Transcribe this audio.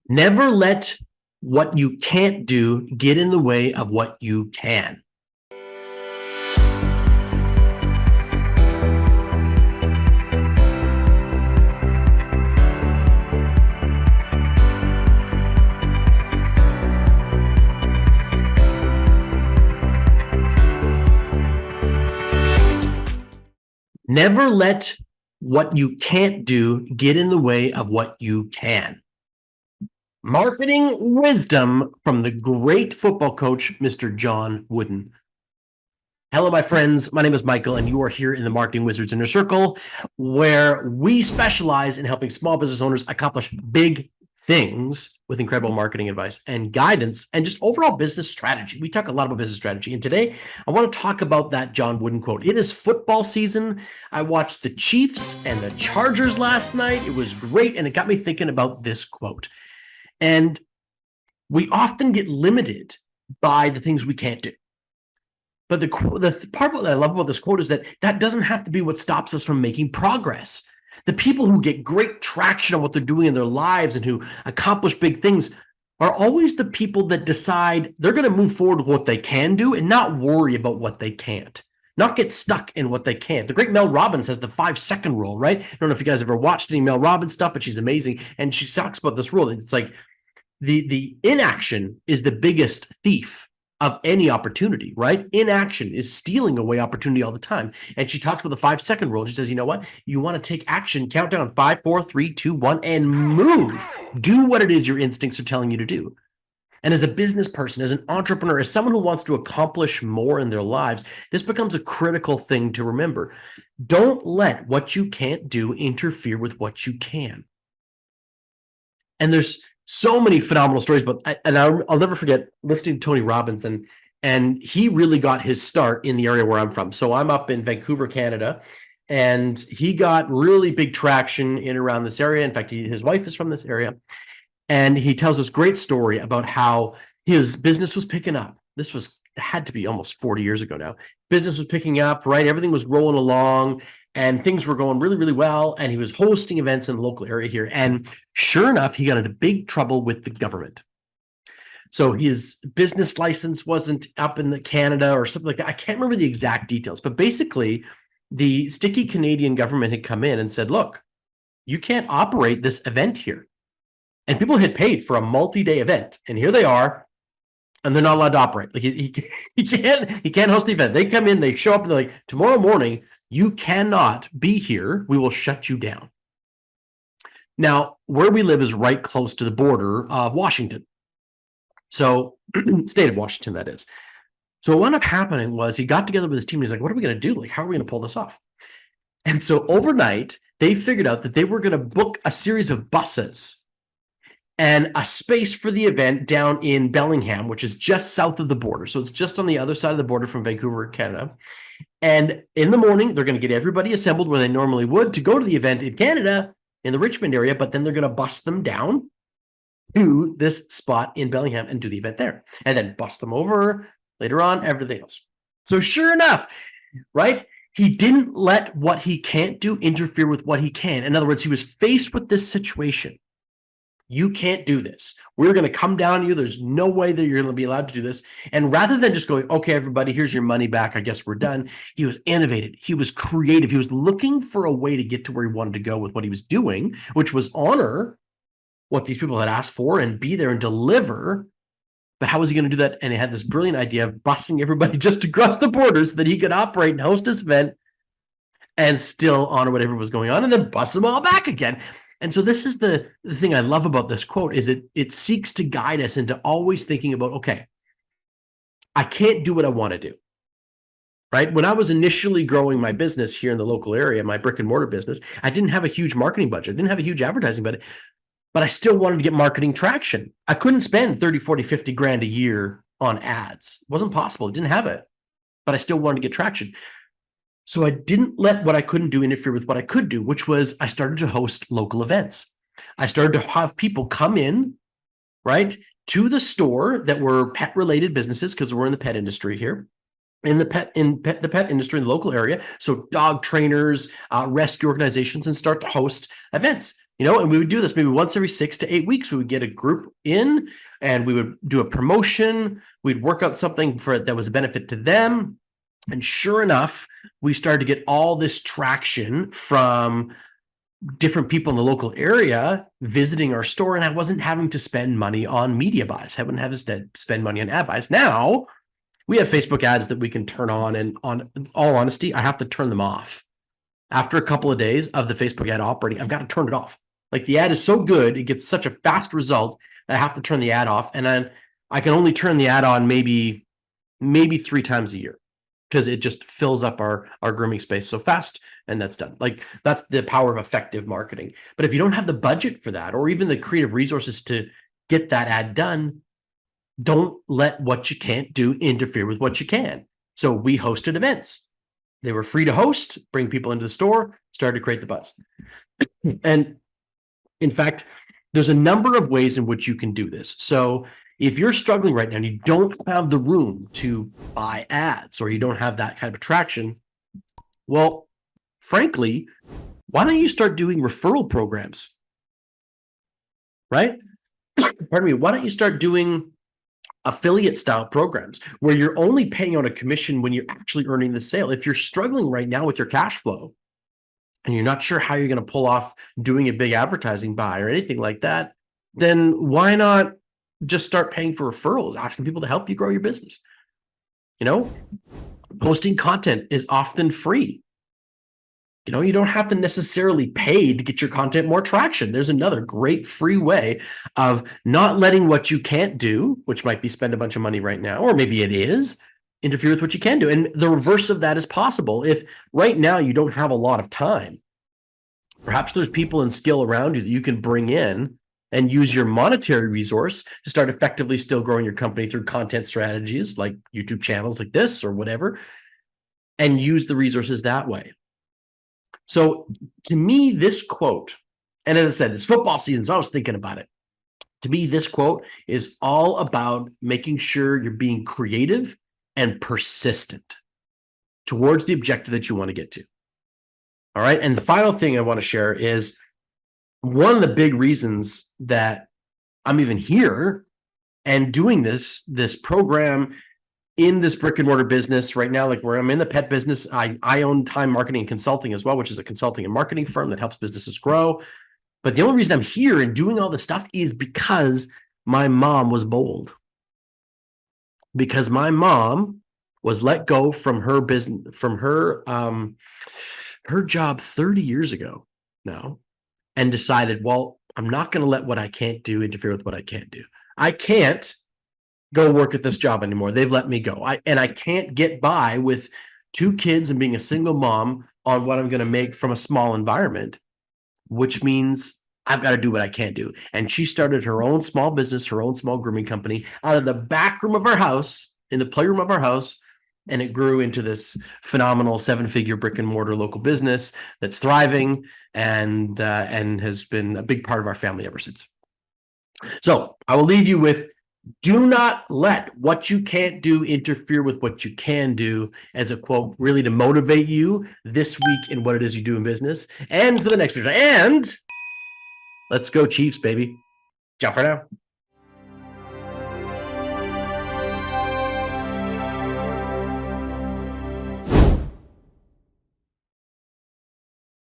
Never let what you can't do get in the way of what you can. Never let what you can't do get in the way of what you can. Marketing wisdom from the great football coach, Mr. John Wooden. Hello, my friends. My name is Michael, and you are here in the Marketing Wizards Inner Circle, where we specialize in helping small business owners accomplish big things with incredible marketing advice and guidance and just overall business strategy. We talk a lot about business strategy. And today I want to talk about that John Wooden quote. It is football season. I watched the Chiefs and the Chargers last night. It was great. And it got me thinking about this quote. And we often get limited by the things we can't do. But the part that I love about this quote is that doesn't have to be what stops us from making progress. The people who get great traction on what they're doing in their lives and who accomplish big things are always the people that decide they're going to move forward with what they can do and not worry about what they can't, not get stuck in what they can't. The great Mel Robbins has the 5-second rule, right? I don't know if you guys ever watched any Mel Robbins stuff, but she's amazing. And she talks about this rule. It's like the inaction is the biggest thief of any opportunity, right? Inaction is stealing away opportunity all the time. And she talks about the 5-second rule. She says, you know what? You want to take action, count down 5, 4, 3, 2, 1, and move. Do what it is your instincts are telling you to do. And as a business person, as an entrepreneur, as someone who wants to accomplish more in their lives, this becomes a critical thing to remember. Don't let what you can't do interfere with what you can. And there's so many phenomenal stories, but I'll never forget listening to Tony Robbins, and he really got his start in the area where I'm from. So I'm up in Vancouver, Canada, and he got really big traction in around this area. In fact, his wife is from this area, and he tells this great story about how his business was picking up. This had to be almost 40 years ago now. Business was picking up, right? Everything was rolling along. And things were going really, really well. And he was hosting events in the local area here. And sure enough, he got into big trouble with the government. So his business license wasn't up in Canada or something like that. I can't remember the exact details. But basically, the sticky Canadian government had come in and said, look, you can't operate this event here. And people had paid for a multi-day event. And here they are. And they're not allowed to operate. Like he can't host the event. They come in, they show up, and they're like, tomorrow morning, you cannot be here. We will shut you down. Now, where we live is right close to the border of Washington. So, state of Washington, that is. So what wound up happening was he got together with his team. And he's like, what are we going to do? Like, how are we going to pull this off? And so overnight, they figured out that they were going to book a series of buses and a space for the event down in Bellingham, which is just south of the border. So it's just on the other side of the border from Vancouver, Canada. And in the morning, they're going to get everybody assembled where they normally would to go to the event in Canada, in the Richmond area, but then they're going to bus them down to this spot in Bellingham and do the event there. And then bus them over later on, everything else. So sure enough, right? He didn't let what he can't do interfere with what he can. In other words, he was faced with this situation. You can't do this. We're going to come down to you. There's no way that you're going to be allowed to do this. And rather than just going, okay, everybody, here's your money back. I guess we're done. He was innovative. He was creative. He was looking for a way to get to where he wanted to go with what he was doing, which was honor what these people had asked for and be there and deliver. But how was he going to do that? And he had this brilliant idea of busing everybody just across the border so that he could operate and host this event and still honor whatever was going on and then bus them all back again. And so this is the thing I love about this quote is it seeks to guide us into always thinking about, okay, I can't do what I want to do, right? When I was initially growing my business here in the local area, my brick and mortar business, I didn't have a huge marketing budget. I didn't have a huge advertising budget, but I still wanted to get marketing traction. I couldn't spend 30, 40, 50 grand a year on ads. It wasn't possible. I didn't have it, but I still wanted to get traction. So I didn't let what I couldn't do interfere with what I could do, which was I started to host local events. I started to have people come in, right, to the store that were pet-related businesses because we're in the pet industry here, the pet industry in the local area. So dog trainers, rescue organizations, and start to host events. And we would do this maybe once every 6 to 8 weeks. We would get a group in and we would do a promotion. We'd work out something that was a benefit to them. And sure enough, we started to get all this traction from different people in the local area visiting our store, and I wasn't having to spend money on media buys. I wouldn't have to spend money on ad buys. Now we have Facebook ads that we can turn on, and on all honesty, I have to turn them off. After a couple of days of the Facebook ad operating, I've got to turn it off. Like the ad is so good, it gets such a fast result that I have to turn the ad off. And then I can only turn the ad on maybe 3 times a year because it just fills up our grooming space so fast, and that's done. Like that's the power of effective marketing. But if you don't have the budget for that, or even the creative resources to get that ad done, don't let what you can't do interfere with what you can. So we hosted events. They were free to host, bring people into the store, started to create the buzz. And in fact, there's a number of ways in which you can do this. So if you're struggling right now and you don't have the room to buy ads, or you don't have that kind of attraction, well, frankly, why don't you start doing referral programs? Right? Pardon me. Why don't you start doing affiliate style programs where you're only paying out a commission when you're actually earning the sale? If you're struggling right now with your cash flow and you're not sure how you're going to pull off doing a big advertising buy or anything like that, then why not just start paying for referrals, asking people to help you grow your business? Posting content is often free. You don't have to necessarily pay to get your content more traction. There's another great free way of not letting what you can't do, which might be spend a bunch of money right now, or maybe it is, interfere with what you can do. And the reverse of that is possible. If right now you don't have a lot of time, perhaps there's people and skill around you that you can bring in and use your monetary resource to start effectively still growing your company through content strategies like YouTube channels like this or whatever, and use the resources that way. So to me, this quote, and as I said, it's football season, so I was thinking about it. To me, this quote is all about making sure you're being creative and persistent towards the objective that you want to get to. All right. And the final thing I want to share is one of the big reasons that I'm even here and doing this program in this brick and mortar business right now, like where I'm in the pet business. I own Time Marketing and Consulting as well, which is a consulting and marketing firm that helps businesses grow. But the only reason I'm here and doing all this stuff is because my mom was bold. Because my mom was let go from her business, from her job 30 years ago now, and decided, well, I'm not going to let what I can't do interfere with what I can't do. I can't go work at this job anymore. They've let me go. I can't get by with 2 kids and being a single mom on what I'm going to make from a small environment, which means I've got to do what I can't do. And she started her own small business, her own small grooming company out of the back room of our house, in the playroom of our house. And it grew into this phenomenal 7-figure brick and mortar local business that's thriving and has been a big part of our family ever since. So I will leave you with, do not let what you can't do interfere with what you can do, as a quote, really to motivate you this week in what it is you do in business and for the next week. And let's go Chiefs, baby. Ciao for now.